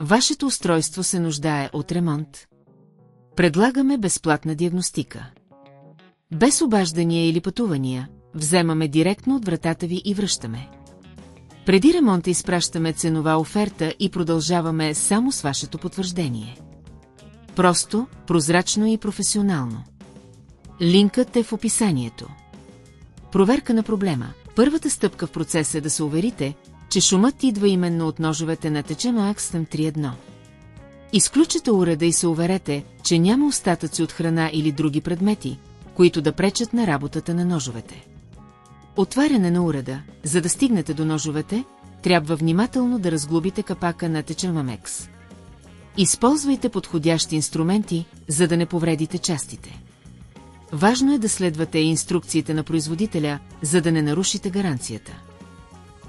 Вашето устройство се нуждае от ремонт. Предлагаме безплатна диагностика. Без обаждания или пътувания, вземаме директно от вратата ви и връщаме. Преди ремонта изпращаме ценова оферта и продължаваме само с вашето потвърждение. Просто, прозрачно и професионално. Линкът е в описанието. Проверка на проблема. Първата стъпка в процеса е да се уверите, че шумът идва именно от ножовете на Thermomix TM31. Изключете уреда и се уверете, че няма остатъци от храна или други предмети, които да пречат на работата на ножовете. Отваряне на уреда. За да стигнете до ножовете, трябва внимателно да разглобите капака на Thermomix. Използвайте подходящи инструменти, за да не повредите частите. Важно е да следвате инструкциите на производителя, за да не нарушите гаранцията.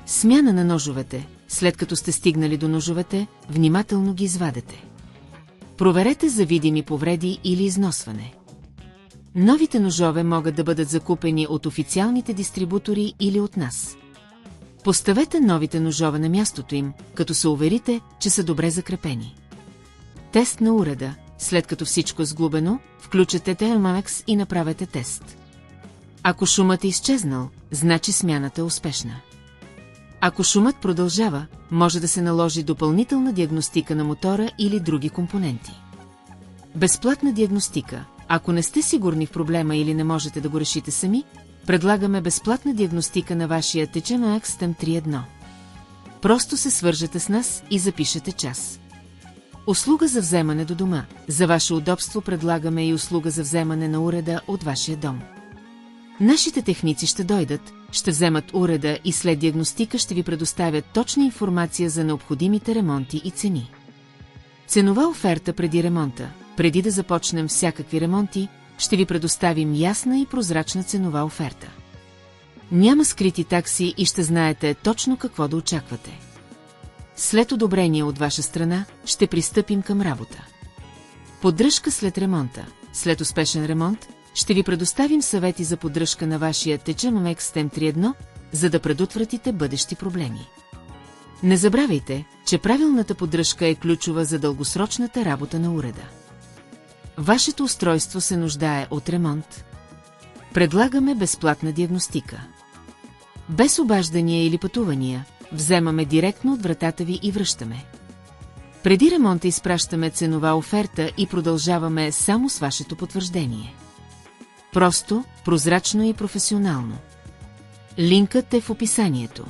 Смяна на ножовете. След като сте стигнали до ножовете, внимателно ги извадете. Проверете за видими повреди или износване. Новите ножове могат да бъдат закупени от официалните дистрибутори или от нас. Поставете новите ножове на мястото им, като се уверите, че са добре закрепени. Тест на уреда. След като всичко е сглобено, включете Thermomix и направете тест. Ако шумът е изчезнал, значи смяната е успешна. Ако шумът продължава, може да се наложи допълнителна диагностика на мотора или други компоненти. Безплатна диагностика. Ако не сте сигурни в проблема или не можете да го решите сами, предлагаме безплатна диагностика на вашия Thermomix TM31. Просто се свържете с нас и запишете час. Услуга за вземане до дома. За ваше удобство предлагаме и услуга за вземане на уреда от вашия дом. Нашите техници ще дойдат, ще вземат уреда и след диагностика ще ви предоставят точна информация за необходимите ремонти и цени. Ценова оферта преди ремонта. Преди да започнем всякакви ремонти, ще ви предоставим ясна и прозрачна ценова оферта. Няма скрити такси и ще знаете точно какво да очаквате. След одобрение от ваша страна, ще пристъпим към работа. Поддръжка след ремонта. След успешен ремонт, ще ви предоставим съвети за поддръжка на вашия Thermomix TM31, за да предотвратите бъдещи проблеми. Не забравяйте, че правилната поддръжка е ключова за дългосрочната работа на уреда. Вашето устройство се нуждае от ремонт. Предлагаме безплатна диагностика. Без обаждания или пътувания, вземаме директно от вратата ви и връщаме. Преди ремонта изпращаме ценова оферта и продължаваме само с вашето потвърждение. Просто, прозрачно и професионално. Линкът е в описанието.